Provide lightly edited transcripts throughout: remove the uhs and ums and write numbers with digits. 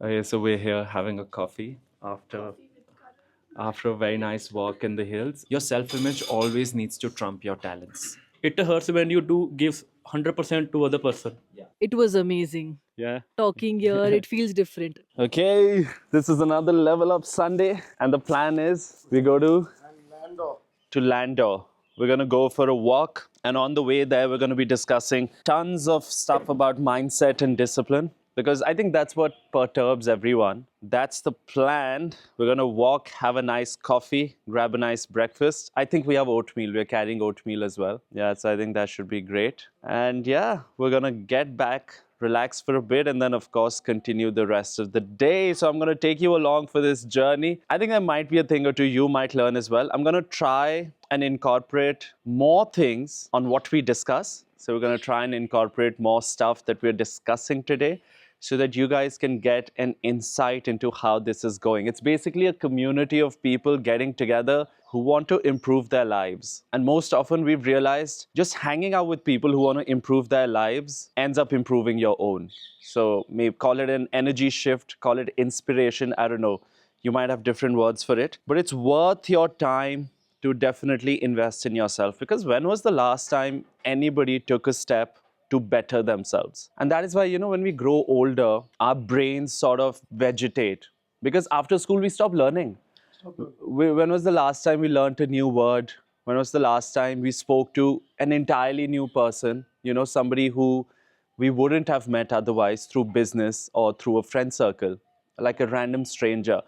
Okay, so we're here having a coffee after a very nice walk in the hills. Your self-image always needs to trump your talents. It hurts when you do give 100% to other person. It was amazing. Yeah. Talking here, it feels different. Okay, this is another level up Sunday, and the plan is we go to Landour. We're going to go for a walk, and on the way there, we're going to be discussing tons of stuff about mindset and discipline because I think that's what perturbs everyone. That's the plan. We're going to walk, have a nice coffee, grab a nice breakfast. I think we have oatmeal. We're carrying oatmeal as well. Yeah, so I think that should be great. And yeah, we're going to get back, relax for a bit, and then, of course, continue the rest of the day. So I'm going to take you along for this journey. I think there might be a thing or two you might learn as well. I'm going to try and incorporate more things on what we discuss. So we're going to try and incorporate more stuff that we're discussing today so that you guys can get an insight into how this is going. It's basically a community of people getting together who want to improve their lives. And most often we've realized just hanging out with people who want to improve their lives ends up improving your own. So maybe call it an energy shift, call it inspiration, I don't know. You might have different words for it, but it's worth your time to definitely invest in yourself, because when was the last time anybody took a step to better themselves? And that is why, when we grow older, our brains sort of vegetate, because after school we stop learning. When was the last time we learned a new word? When was the last time we spoke to an entirely new person? Somebody who we wouldn't have met otherwise through business or through a friend circle, like a random stranger.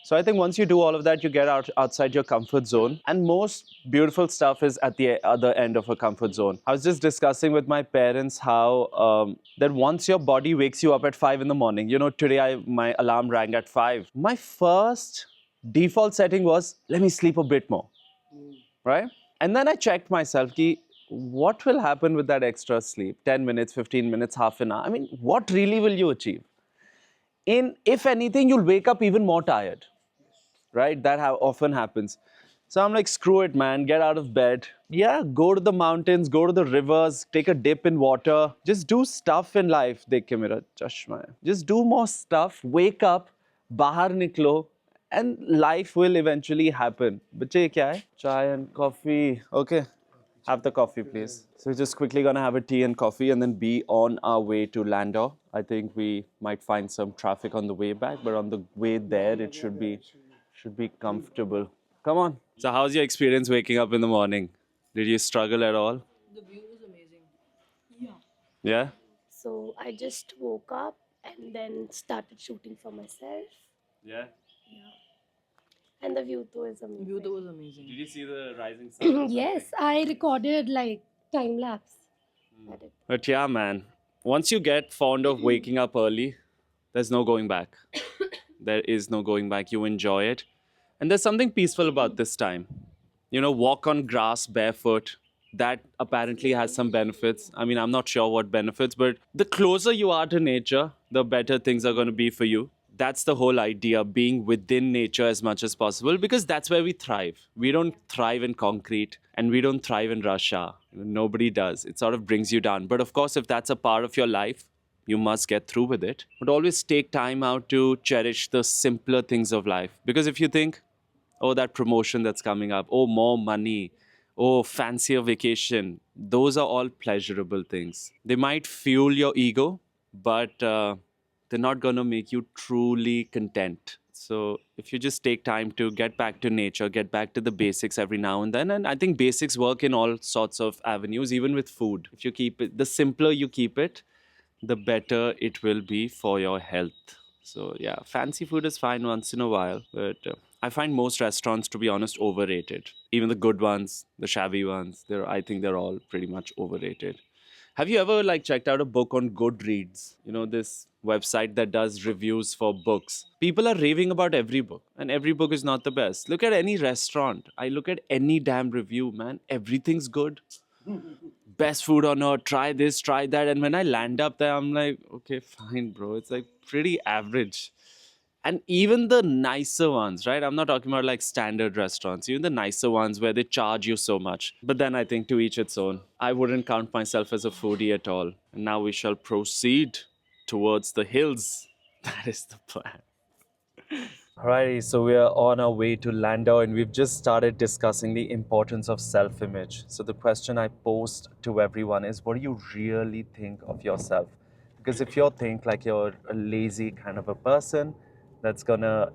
So I think once you do all of that, you get outside your comfort zone. And most beautiful stuff is at the other end of a comfort zone. I was just discussing with my parents how that once your body wakes you up at 5 in the morning, today my alarm rang at 5. My first default setting was, let me sleep a bit more, right? And then I checked myself, ki, what will happen with that extra sleep? 10 minutes, 15 minutes, half an hour. I mean, what really will you achieve? If anything, you'll wake up even more tired, right? That often happens. So I'm like, screw it, man. Get out of bed. Yeah, go to the mountains, go to the rivers, take a dip in water. Just do stuff in life. Dekh ke mera chashma hai. Just do more stuff. Wake up, bahar niklo, and life will eventually happen. Bache, ye kya hai? Chai and coffee. Okay. Have the coffee, please. So we're just quickly gonna have a tea and coffee and then be on our way to Landour. I think we might find some traffic on the way back, but on the way there, it should be comfortable. Come on. So how's your experience waking up in the morning? Did you struggle at all? The view was amazing. Yeah? So I just woke up and then started shooting for myself. Yeah. Yeah. And the view too is The amazing. view though was amazing. Did you see the rising sun? Yes, I recorded like time lapse. But yeah, man, once you get fond of waking up early, there's no going back. There is no going back. You enjoy it. And there's something peaceful about this time. Walk on grass barefoot. That apparently has some benefits. I mean, I'm not sure what benefits, but the closer you are to nature, the better things are going to be for you. That's the whole idea, being within nature as much as possible, because that's where we thrive. We don't thrive in concrete and we don't thrive in Russia. Nobody does. It sort of brings you down. But of course, if that's a part of your life, you must get through with it. But always take time out to cherish the simpler things of life. Because if you think, oh, that promotion that's coming up, oh, more money, oh, fancier vacation, those are all pleasurable things. They might fuel your ego, but they're not going to make you truly content. So if you just take time to get back to nature, get back to the basics every now and then, and I think basics work in all sorts of avenues, even with food. If you keep it, the simpler you keep it, the better it will be for your health. So yeah, fancy food is fine once in a while, but I find most restaurants, to be honest, overrated. Even the good ones, the shabby ones, I think they're all pretty much overrated. Have you ever checked out a book on Goodreads? This website that does reviews for books. People are raving about every book, and every book is not the best. Look at any restaurant. I look at any damn review, man. Everything's good. Best food on earth, try this, try that. And when I land up there, I'm like, okay, fine, bro. It's like pretty average. And even the nicer ones, right? I'm not talking about like standard restaurants, even the nicer ones where they charge you so much. But then I think to each its own. I wouldn't count myself as a foodie at all. And now we shall proceed towards the hills. That is the plan. Alrighty, so we are on our way to Landour and we've just started discussing the importance of self-image. So the question I posed to everyone is, what do you really think of yourself? Because if you think like you're a lazy kind of a person, that's gonna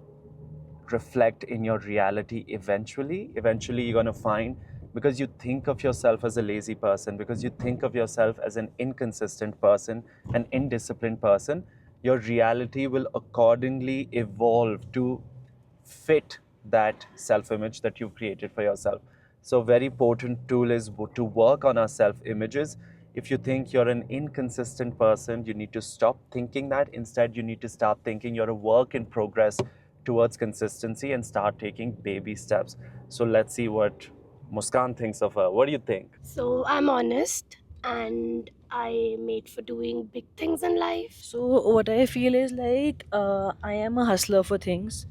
reflect in your reality eventually. Eventually you're gonna find, because you think of yourself as a lazy person, because you think of yourself as an inconsistent person, an indisciplined person, your reality will accordingly evolve to fit that self-image that you've created for yourself. So a very potent tool is to work on our self-images. If you think you're an inconsistent person, you need to stop thinking that. Instead, you need to start thinking you're a work in progress towards consistency and start taking baby steps. So let's see what Muskan thinks of her. What do you think? So I'm honest and I made for doing big things in life. So what I feel is like I am a hustler for things,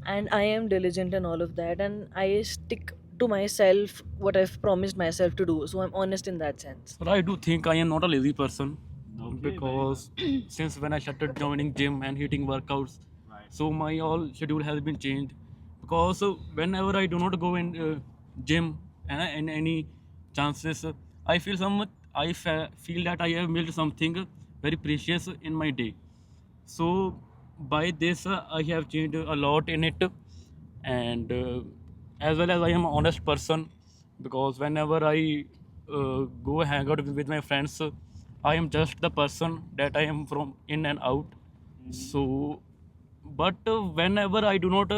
and I am diligent and all of that, and I stick to myself what I've promised myself to do. So I'm honest in that sense. But I do think I am not a lazy person because since when I started joining gym and hitting workouts, so my all schedule has been changed. Because whenever I do not go in gym and in any chances, I feel feel that I have missed something very precious in my day. So by this, I have changed a lot in it, and as well as I am an honest person because whenever I go hang out with my friends, I am just the person that I am from in and out. So, but whenever I do not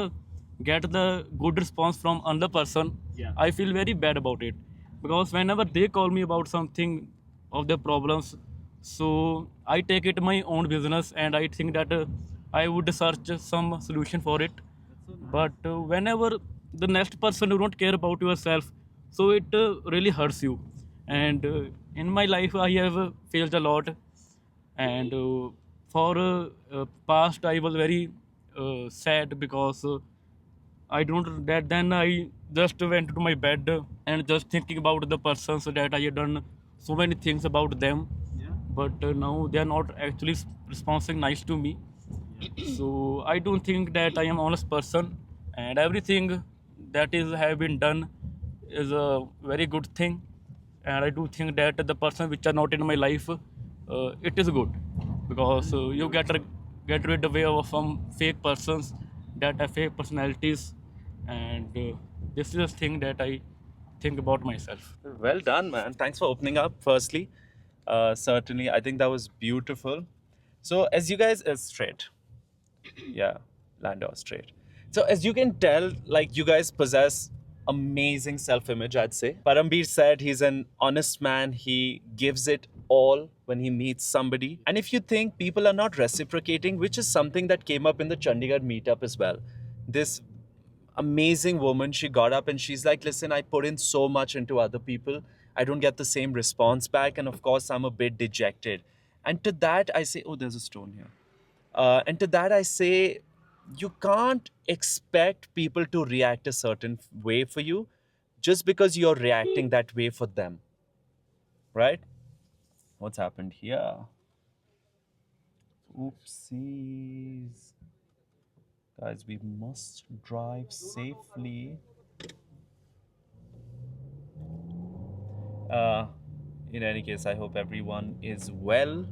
get the good response from another person, I feel very bad about it because whenever they call me about something of their problems, so I take it my own business and I think that I would search some solution for it. But whenever the next person do not care about yourself, so it really hurts you. And in my life, I have failed a lot, and for past I was very sad because I don't that then I just went to my bed and just thinking about the persons that I had done so many things about them, but now they are not actually responding nice to me. So I don't think that I am honest person, and everything that is have been done is a very good thing. And I do think that the person which are not in my life, it is good because you get rid away of some fake persons that have fake personalities, and this is a thing that I think about myself. Well done, man. Thanks for opening up, firstly. Certainly, I think that was beautiful. So, as you guys are straight, yeah, Landour straight. So, as you can tell, like you guys possess amazing self image, I'd say. Parambir said he's an honest man, he gives it all when he meets somebody. And if you think people are not reciprocating, which is something that came up in the Chandigarh meetup as well, this amazing woman, she got up and she's like, listen, I put in so much into other people, I don't get the same response back, and of course I'm a bit dejected. And to that I say, oh, there's a stone here. And to that I say, you can't expect people to react a certain way for you just because you're reacting that way for them, right? What's happened here? Oopsies. Guys, we must drive safely. In any case, I hope everyone is well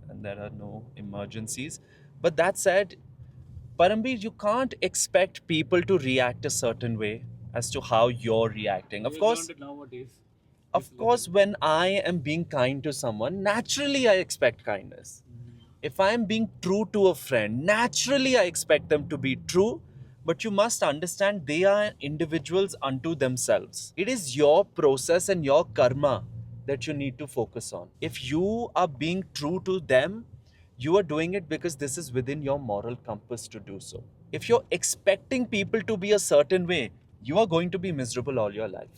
and there are no emergencies. But that said, Parambir, you can't expect people to react a certain way as to how you're reacting. Of course, when I am being kind to someone, naturally I expect kindness. If I am being true to a friend, naturally I expect them to be true. But you must understand they are individuals unto themselves. It is your process and your karma that you need to focus on. If you are being true to them, you are doing it because this is within your moral compass to do so. If you're expecting people to be a certain way, you are going to be miserable all your life.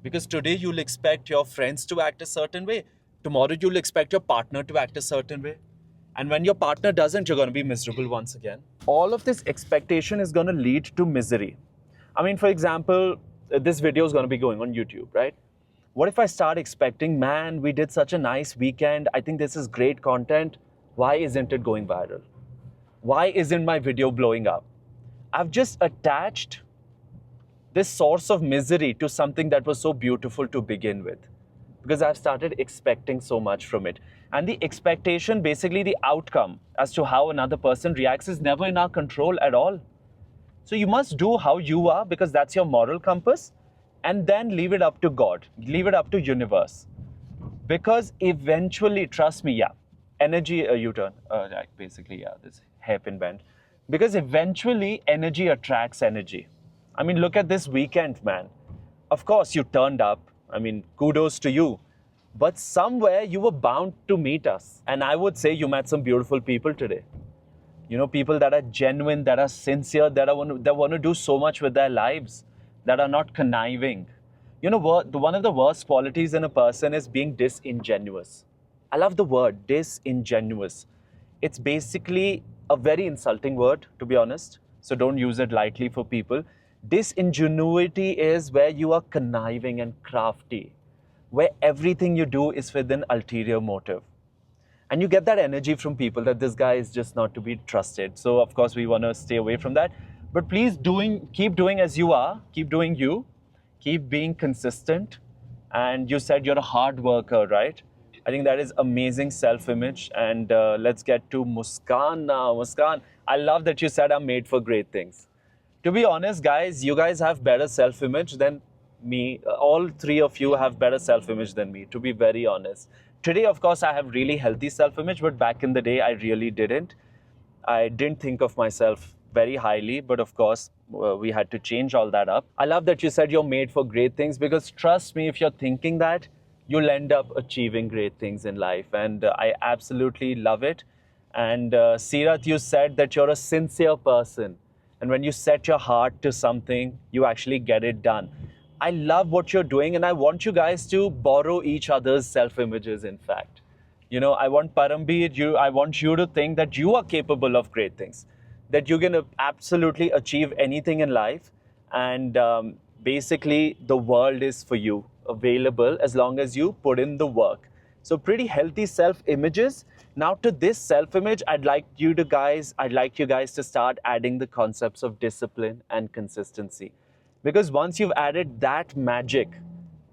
Because today you'll expect your friends to act a certain way. Tomorrow you'll expect your partner to act a certain way. And when your partner doesn't, you're going to be miserable once again. All of this expectation is going to lead to misery. I mean, for example, this video is going to be going on YouTube, right? What if I start expecting, man, we did such a nice weekend. I think this is great content. Why isn't it going viral? Why isn't my video blowing up? I've just attached this source of misery to something that was so beautiful to begin with, because I've started expecting so much from it. And the expectation, basically the outcome as to how another person reacts, is never in our control at all. So you must do how you are, because that's your moral compass, and then leave it up to God, leave it up to universe. Because eventually, trust me, yeah, energy, U-turn, basically, yeah, this hairpin bend. Because eventually, energy attracts energy. I mean, look at this weekend, man. Of course, you turned up. I mean, kudos to you. But somewhere you were bound to meet us. And I would say you met some beautiful people today. You know, people that are genuine, that are sincere, that want to do so much with their lives, that are not conniving. You know, one of the worst qualities in a person is being disingenuous. I love the word disingenuous. It's basically a very insulting word, to be honest. So don't use it lightly for people. Disingenuity is where you are conniving and crafty, where everything you do is with an ulterior motive. And you get that energy from people that this guy is just not to be trusted. So of course we want to stay away from that. But please keep doing as you are, keep doing you, keep being consistent. And you said you're a hard worker, right? I think that is amazing self-image. And let's get to Muskan now. Muskan, I love that you said I'm made for great things. To be honest, guys, you guys have better self-image than me. All three of you have better self-image than me, to be very honest. Today, of course, I have really healthy self-image, but back in the day, I really didn't. I didn't think of myself very highly, but of course, we had to change all that up. I love that you said you're made for great things, because trust me, if you're thinking that, you'll end up achieving great things in life. And I absolutely love it. And Sirat, you said that you're a sincere person. And when you set your heart to something, you actually get it done. I love what you're doing, and I want you guys to borrow each other's self-images, in fact. You know, I want Parambir, I want you to think that you are capable of great things, that you can absolutely achieve anything in life, and basically the world is for you, available as long as you put in the work. So pretty healthy self-images. Now to this self-image, I'd like you guys to start adding the concepts of discipline and consistency. Because once you've added that magic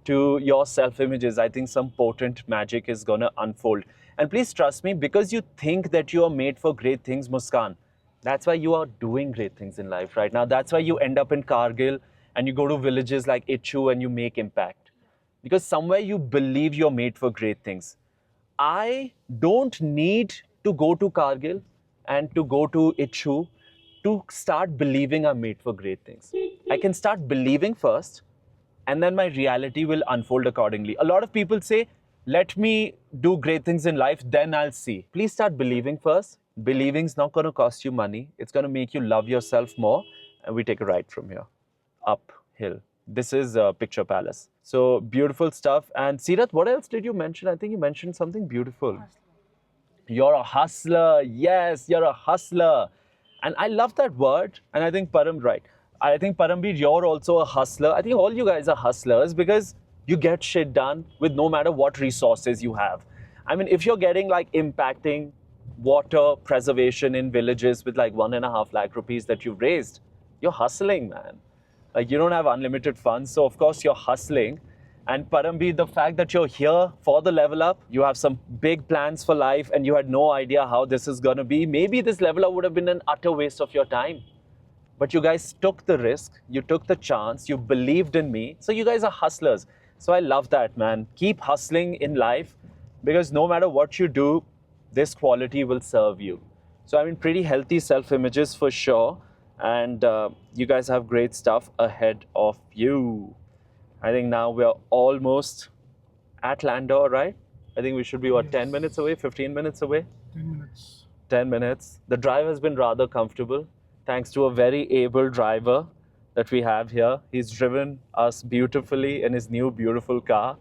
to your self-images, I think some potent magic is going to unfold. And please trust me, because you think that you are made for great things, Muskan, that's why you are doing great things in life right now. That's why you end up in Kargil and you go to villages like Ichu and you make impact. Because somewhere you believe you're made for great things. I don't need to go to Kargil and to go to Ichu to start believing I'm made for great things. I can start believing first, and then my reality will unfold accordingly. A lot of people say, let me do great things in life, then I'll see. Please start believing first. Believing's not going to cost you money. It's going to make you love yourself more. And we take a ride from here, uphill. This is Picture Palace. So beautiful stuff. And Sirat, what else did you mention? I think you mentioned something beautiful. You're a hustler. Yes, you're a hustler. And I love that word. And I think right. I think Parambir, you're also a hustler. I think all you guys are hustlers because you get shit done with no matter what resources you have. I mean, if you're getting like impacting water preservation in villages with like 1.5 lakh rupees that you've raised, you're hustling, man. Like you don't have unlimited funds. So of course you're hustling. And Parambir, the fact that you're here for the level up, you have some big plans for life and you had no idea how this is going to be. Maybe this level up would have been an utter waste of your time. But you guys took the risk, you took the chance, you believed in me. So you guys are hustlers. So I love that, man. Keep hustling in life because no matter what you do, this quality will serve you. So I mean, pretty healthy self-images for sure. And you guys have great stuff ahead of you. I think now we're almost at Landour, right? I think we should be, what, yes. 10 minutes away, 15 minutes away? 10 minutes. 10 minutes. The drive has been rather comfortable, thanks to a very able driver that we have here. He's driven us beautifully in his new beautiful car,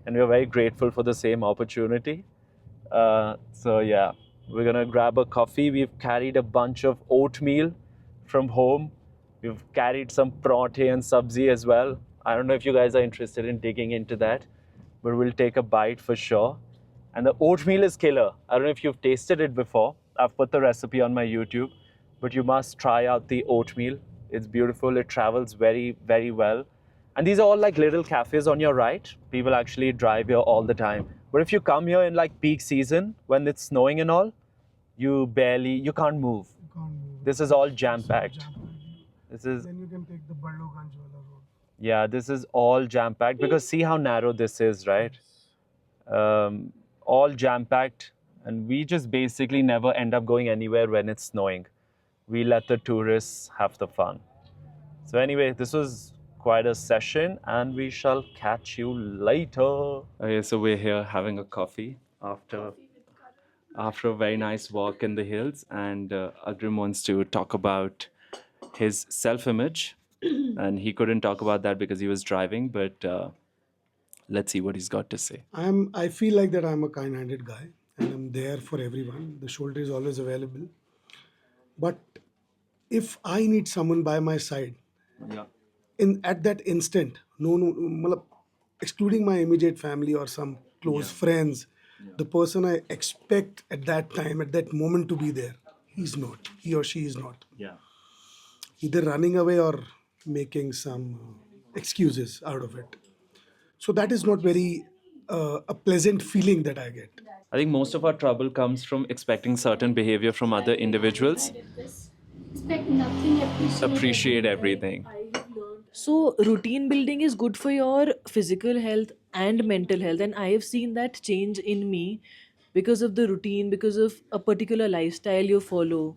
and we're very grateful for the same opportunity. So yeah, we're gonna grab a coffee. We've carried a bunch of oatmeal from home. We've carried some parathe and sabzi as well. I don't know if you guys are interested in digging into that, but we'll take a bite for sure. And the oatmeal is killer. I don't know if you've tasted it before. I've put the recipe on my YouTube, but you must try out the oatmeal. It's beautiful. It travels very, very well. And these are all like little cafes on your right. People actually drive here all the time. But if you come here in like peak season, when it's snowing and all, you can't move. This is all jam-packed. This is, Then you can take the Balloganj wala road. yeah, this is all jam-packed because see how narrow this is, right? All jam-packed, and we just basically never end up going anywhere when it's snowing. We let the tourists have the fun. So anyway, this was quite a session, and we shall catch you later. Okay, so we're here having a coffee after a very nice walk in the hills, and Agrim wants to talk about his self-image, and he couldn't talk about that because he was driving, but let's see what he's got to say. I feel like that I'm a kind-handed guy and I'm there for everyone. The shoulder is always available. But if I need someone by my side, Yeah. at that instant, malab, excluding my immediate family or some close friends, the person I expect at that time, at that moment to be there, he's not. He or she is not. Yeah. Either running away or making some excuses out of it. So that is not very a pleasant feeling that I get. I think most of our trouble comes from expecting certain behavior from other individuals. Expect nothing, Appreciate everything. So, routine building is good for your physical health and mental health. And I have seen that change in me because of the routine, because of a particular lifestyle you follow.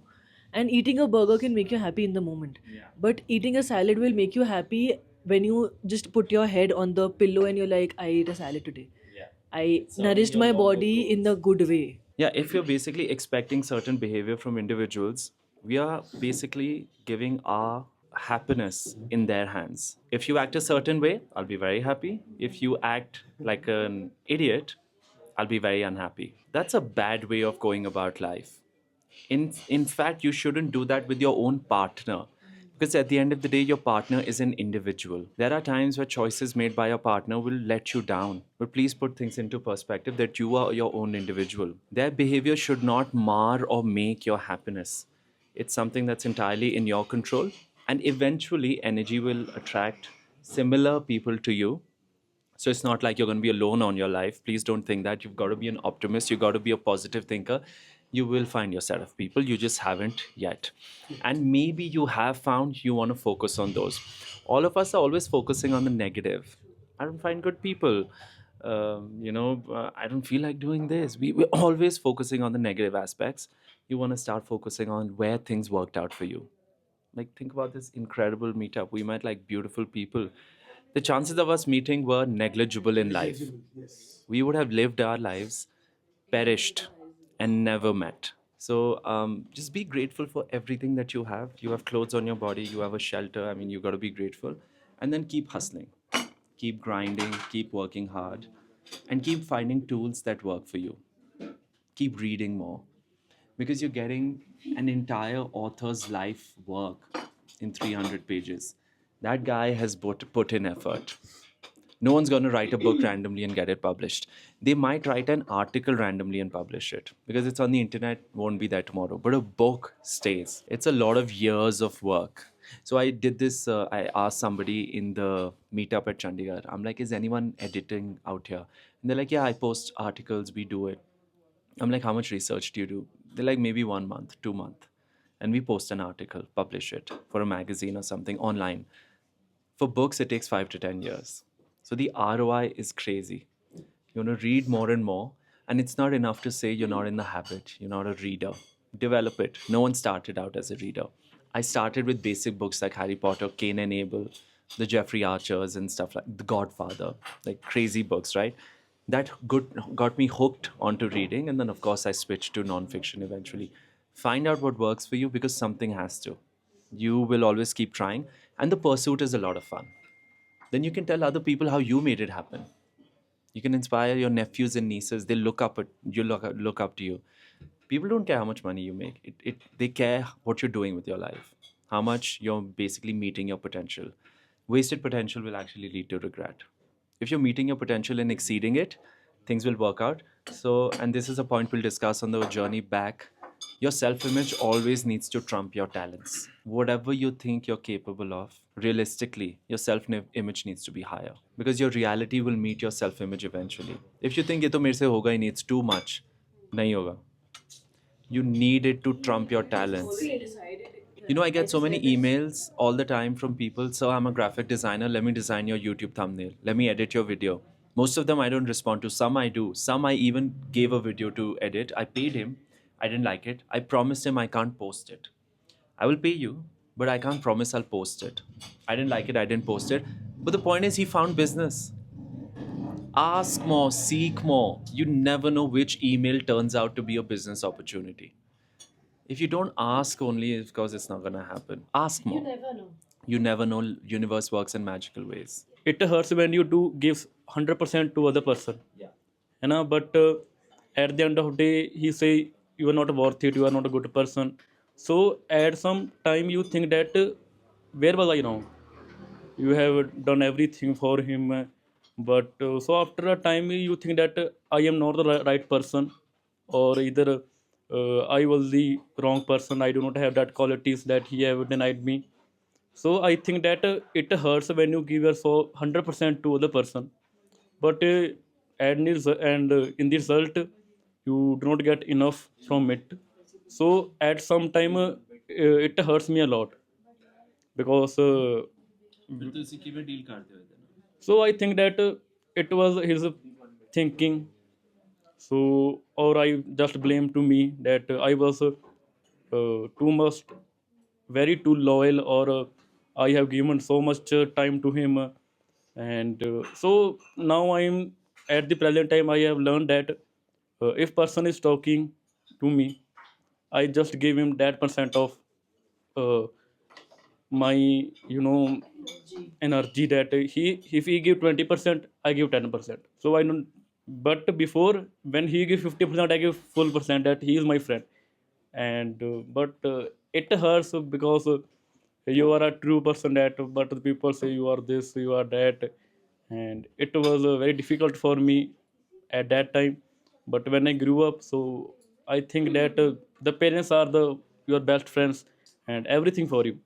And eating a burger can make you happy in the moment. But eating a salad will make you happy when you just put your head on the pillow and you're like, I ate a salad today. I nourished my body in a good way. Yeah, if you're basically expecting certain behavior from individuals, we are basically giving our happiness in their hands. If you act a certain way, I'll be very happy. If you act like an idiot, I'll be very unhappy. That's a bad way of going about life. In fact, you shouldn't do that with your own partner, because at the end of the day, your partner is an individual. There are times where choices made by your partner will let you down, but please put things into perspective that you are your own individual. Their behavior should not mar or make your happiness. It's something that's entirely in your control, and eventually energy will attract similar people to you. So it's not like you're going to be alone on your life. Please don't think that. You've got to be an optimist. You've got to be a positive thinker. You will find your set of people. You just haven't yet. And maybe you have found, you want to focus on those. All of us are always focusing on the negative. I don't find good people. I don't feel like doing this. We're always focusing on the negative aspects. You want to start focusing on where things worked out for you. Like, think about this incredible meetup. We met like beautiful people. The chances of us meeting were negligible in life. We would have lived our lives, perished, and never met. So just be grateful for everything that you have. You have clothes on your body, you have a shelter. I mean, you got to be grateful. And then keep hustling, keep grinding, keep working hard, and keep finding tools that work for you. Keep reading more, because you're getting an entire author's life work in 300 pages. That guy has put in effort. No one's going to write a book randomly and get it published. They might write an article randomly and publish it because it's on the internet, won't be there tomorrow. But a book stays. It's a lot of years of work. So I did this, I asked somebody in the meetup at Chandigarh, I'm like, is anyone editing out here? And they're like, yeah, I post articles, we do it. I'm like, how much research do you do? They're like, maybe 1 month, 2 months. And we post an article, publish it for a magazine or something online. For books, it takes 5 to 10 years. So the ROI is crazy. You want to read more and more. And it's not enough to say you're not in the habit, you're not a reader. Develop it. No one started out as a reader. I started with basic books like Harry Potter, Cain and Abel, the Jeffrey Archers and stuff like The Godfather, like crazy books, right? That got me hooked onto reading. And then, of course, I switched to nonfiction eventually. Find out what works for you, because something has to. You will always keep trying. And the pursuit is a lot of fun. Then you can tell other people how you made it happen. You can inspire your nephews and nieces. They look up to you. People don't care how much money you make. They care what you're doing with your life, how much you're basically meeting your potential. Wasted potential will actually lead to regret. If you're meeting your potential and exceeding it, things will work out. So, and this is a point we'll discuss on the journey back. Your self image always needs to trump your talents. Whatever you think you're capable of, realistically, your self image needs to be higher, because your reality will meet your self image eventually. If you think ये तो मेरे से होगा ही नहीं, it's too much, नहीं होगा. You need it to trump your talents. You know, I get so many emails all the time from people. So I'm a graphic designer. Let me design your YouTube thumbnail. Let me edit your video. Most of them I don't respond to. Some I do. Some I even gave a video to edit. I paid him. I didn't like it. I promised him I can't post it. I will pay you, but I can't promise I'll post it. I didn't like it. I didn't post it. But the point is, he found business. Ask more, seek more. You never know which email turns out to be a business opportunity. If you don't ask only, it's because it's not going to happen. Ask more. You never know. You never know. Universe works in magical ways. It hurts when you do gives 100% to other person. Yeah. But at the end of the day, he say you are not worth it. You are not a good person. So at some time you think that where was I now? You have done everything for him, but so after a time you think that I am not the right person, or either I was the wrong person. I do not have that qualities that he have denied me. So I think that it hurts when you give your so 100% to other person, but in the result you do not get enough from it. So at some time it hurts me a lot, because so I think that it was his thinking. So, or I just blame to me that I was too much, very too loyal, or I have given so much time to him, and so now I am at the present time. I have learned that if person is talking to me, I just give him that percent of uh, my energy, that he if he give 20%, I give 10%. So I don't, but before, when he give 50%, I give full percent, that he is my friend. And but it hurts because you are a true person, that but the people say you are this, you are that. And it was very difficult for me at that time. But when I grew up, so I think that the parents are the your best friends and everything for you,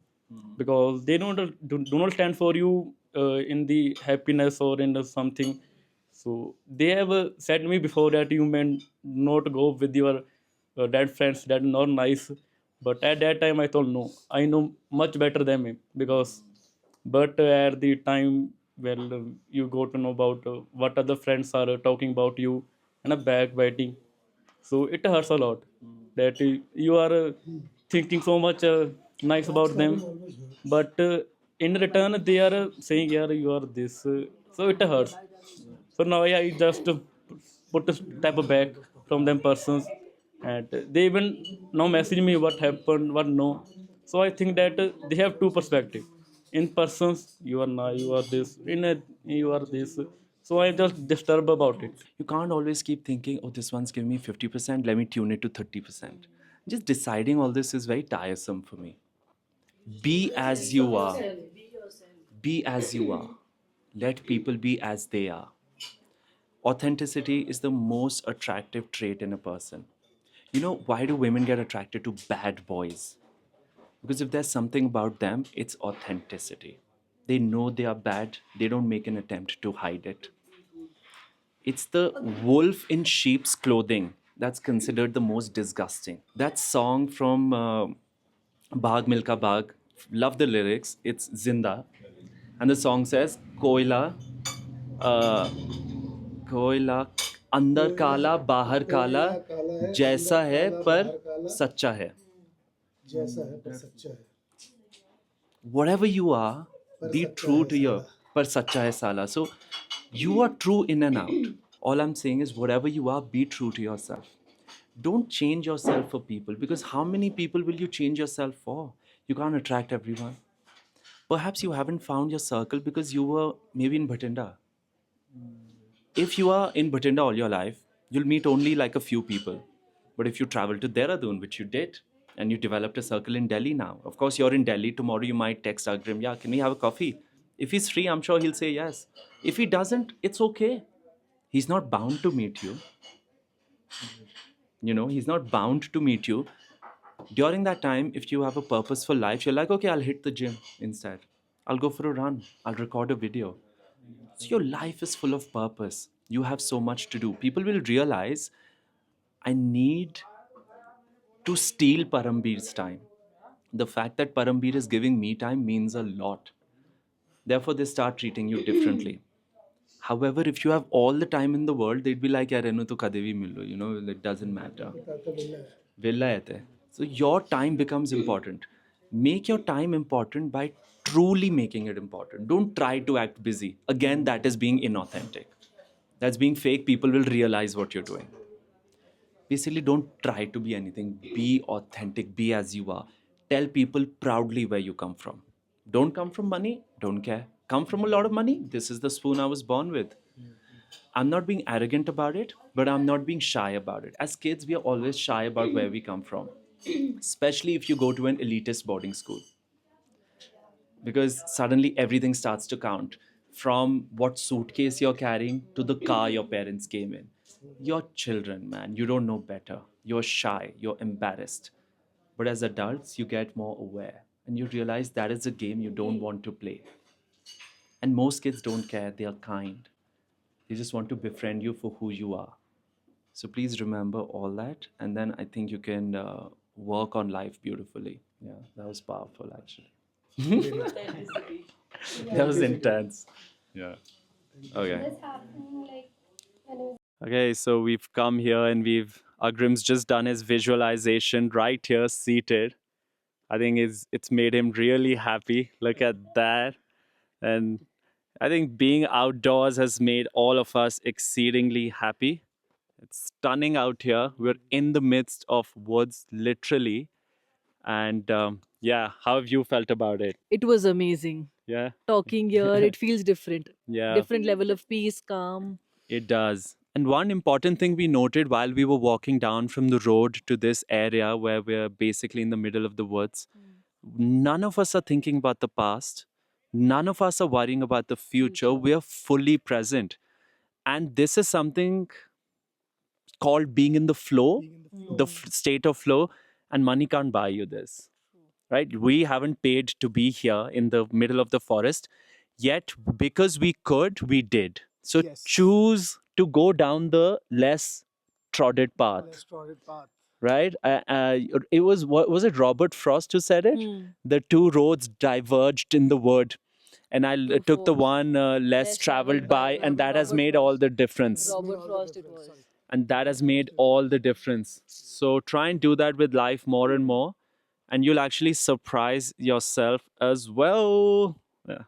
because they do not stand for you in the happiness or in the something. So they have said me before that you may not go with your dead friends, that are not nice. But at that time I thought, no, I know much better than me, because but at the time, well, you go to know about what other friends are talking about you, and a backbiting. So it hurts a lot that you are thinking so much nice about them, but in return they are saying, yeah, you are this. So it hurts. So now I just put a step back from them persons, and they even now message me what happened, what no. So I think that they have two perspective. In persons, you are now, you are this. In a, you are this. So I just disturb about it. You can't always keep thinking, oh, this one's giving me 50%, let me tune it to 30%. Just deciding all this is very tiresome for me. Be as you are. Be as you are. Let people be as they are. Authenticity is the most attractive trait in a person. You know, why do women get attracted to bad boys? Because if there's something about them, it's authenticity. They know they are bad, they don't make an attempt to hide it. It's the wolf in sheep's clothing that's considered the most disgusting. That song from Bhag Milka Bhag, love the lyrics, it's Zinda. And the song says, Koila, uh, कोयला अंदर काला बाहर काला जैसा है पर सच्चा है जैसा है पर सच्चा है whatever you are, be true to your par sacha hai sala. So you are true in and out. All I'm saying is whatever you are, be true to yourself. Don't change yourself for people, because how many people will you change yourself for? You can't attract everyone. Perhaps you haven't found your circle because you were maybe in Bhatinda. If you are in Bhatinda all your life, you'll meet only like a few people. But if you travel to Dehradun, which you did, and you developed a circle in Delhi now, of course, you're in Delhi. Tomorrow, you might text Agrim, yeah, can we have a coffee? If he's free, I'm sure he'll say yes. If he doesn't, it's okay. He's not bound to meet you. You know, he's not bound to meet you. During that time, if you have a purposeful life, you're like, okay, I'll hit the gym instead. I'll go for a run. I'll record a video. So your life is full of purpose. You have so much to do. People will realize I need to steal Parambir's time. The fact that Parambir is giving me time means a lot. Therefore, they start treating you differently. However, if you have all the time in the world, they'd be like, "Yaar, to kadevi millo," it doesn't matter. Villa hai te. So your time becomes important. Make your time important by truly making it important. Don't try to act busy. Again, that is being inauthentic. That's being fake. People will realize what you're doing. Basically, don't try to be anything. Be authentic. Be as you are. Tell people proudly where you come from. Don't come from money. Don't care. Come from a lot of money. This is the spoon I was born with. I'm not being arrogant about it, but I'm not being shy about it. As kids, we are always shy about where we come from, especially if you go to an elitist boarding school, because suddenly everything starts to count, from what suitcase you're carrying to the car your parents came in. You're children, man. You don't know better. You're shy. You're embarrassed. But as adults, you get more aware and you realize that is a game you don't want to play. And most kids don't care. They are kind. They just want to befriend you for who you are. So please remember all that, and then I think you can work on life beautifully. Yeah, that was powerful actually. That was intense. Yeah. Okay. This happened like when I was Okay, so we've come here and Agrim's just done his visualization right here, seated. I think it's made him really happy. Look at that. And I think being outdoors has made all of us exceedingly happy. It's stunning out here. We're in the midst of woods, literally. And yeah, how have you felt about it? It was amazing. Yeah, Talking here, it feels different. yeah, Different level of peace, calm. it does. And one important thing we noted while we were walking down from the road to this area where we're basically in the middle of the woods, none of us are thinking about the past. None of us are worrying about the future. We are fully present. And this is something called being in the flow, the state of flow, and money can't buy you this. Right? We haven't paid to be here in the middle of the forest, yet because we could, we did. So Yes. choose to go down the less trodden path. Right? It was, what was it, Robert Frost who said it? The two roads diverged in the wood, and I took the one less traveled by, and that has made all the difference. Robert Frost it was. And that has made all the difference. So try and do that with life more and more, and you'll actually surprise yourself as well. Yeah.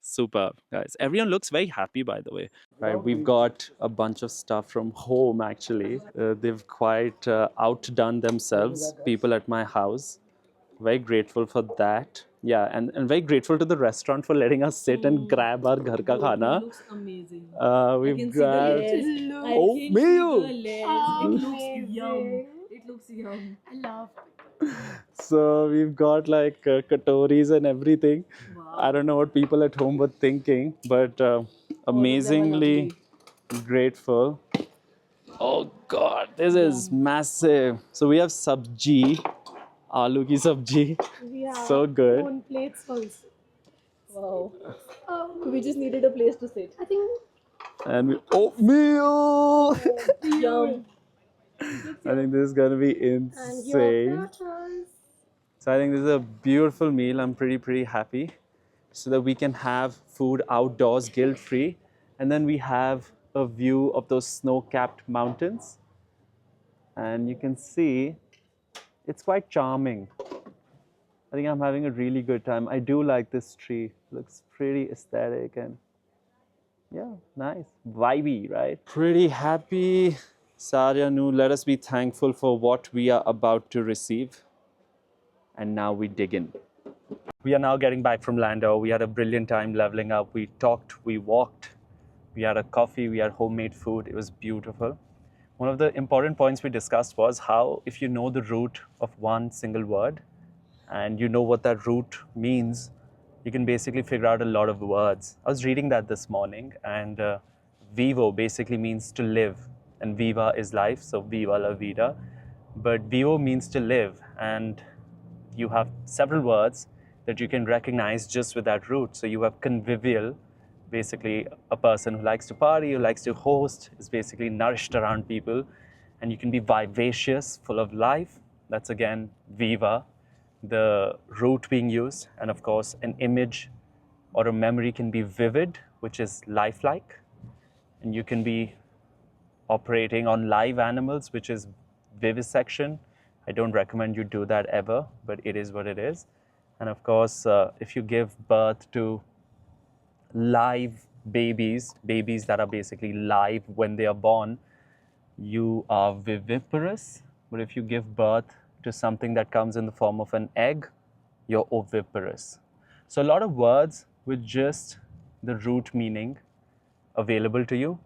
Superb, guys. Everyone looks very happy, by the way. Right, we've got a bunch of stuff from home, actually. They've quite outdone themselves, people at my house. Very grateful for that. Yeah, and very grateful to the restaurant for letting us sit and grab our ghar ka khana. It looks amazing. We've grabbed... I Oh, can me see you. the layers. Oh, It looks amazing. yum. It looks yum. I love So we've got like katoris and everything. I don't know what people at home were thinking, but amazingly grateful. Oh God, this is massive. So we have sabji, aloo ki sabji. we have So good. own plates also. Wow. Um, We just needed a place to sit. I think And oatmeal. Yum. I think this is gonna be and your insane. pratas. So I think this is a beautiful meal. I'm pretty happy. So that we can have food outdoors guilt-free. And then we have a view of those snow-capped mountains. And you can see it's quite charming. I think I'm having a really good time. I do like this tree. Looks pretty aesthetic and yeah, nice. Vibey, right? Pretty happy. Saryanu, let us be thankful for what we are about to receive. And now we dig in. We are now getting back from Landour. We had a brilliant time leveling up. We talked, we walked, we had a coffee, we had homemade food. It was beautiful. One of the important points we discussed was how if you know the root of one single word and you know what that root means, you can basically figure out a lot of words. I was reading that this morning, and vivo basically means to live, and viva is life, so viva la vida. But vivo means to live, and you have several words that you can recognize just with that root. So you have convivial, basically a person who likes to party, who likes to host, is basically nourished around people. And you can be vivacious, full of life. That's again viva, the root being used. And of course, an image or a memory can be vivid, which is lifelike. And you can be operating on live animals, which is vivisection. I don't recommend you do that ever, but it is what it is. And of course, if you give birth to live babies that are basically live when they are born, you are viviparous. But if you give birth to something that comes in the form of an egg, you're oviparous. So a lot of words with just the root meaning available to you.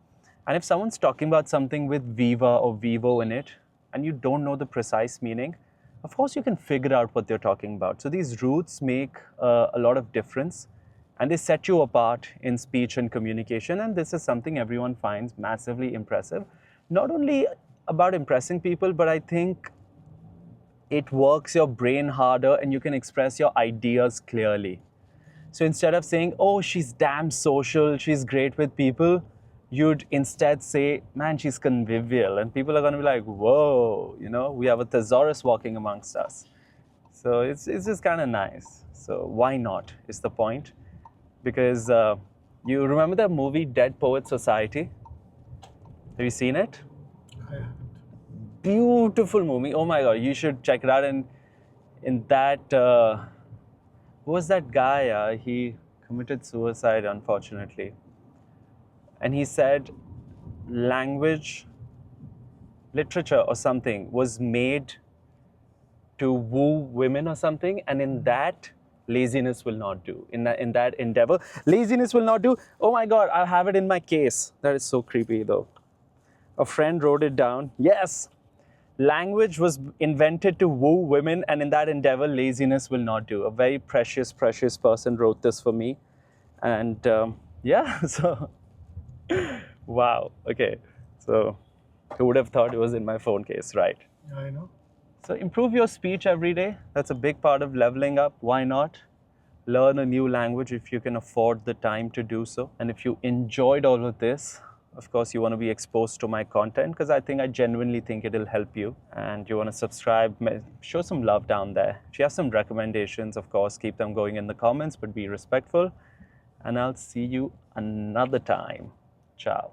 And if someone's talking about something with viva or vivo in it, and you don't know the precise meaning, of course you can figure out what they're talking about. So these roots make a lot of difference, and they set you apart in speech and communication. And this is something everyone finds massively impressive. Not only about impressing people, but I think it works your brain harder and you can express your ideas clearly. So instead of saying, oh, she's damn social, she's great with people, you'd instead say, man, she's convivial. And people are going to be like, whoa, you know, we have a thesaurus walking amongst us. So it's just kind of nice. So why not is the point. Because you remember that movie, Dead Poets Society? Have you seen it? I haven't. Beautiful movie. Oh my God, you should check it out. And in that, who was that guy? He committed suicide, unfortunately. And he said language, literature or something was made to woo women or something. And in that, laziness will not do. In that endeavor, laziness will not do. Oh my God, I have it in my case. That is so creepy though. A friend wrote it down. Yes. Language was invented to woo women, and in that endeavor, laziness will not do. A very precious, precious person wrote this for me. And yeah, so, wow, okay. So, who would have thought it was in my phone case, right? Yeah, I know. So, improve your speech every day. That's a big part of leveling up. Why not? Learn a new language if you can afford the time to do so. And if you enjoyed all of this, of course, you want to be exposed to my content because I genuinely think it'll help you. And you want to subscribe, show some love down there. If you have some recommendations, of course, keep them going in the comments, but be respectful. And I'll see you another time. Ciao.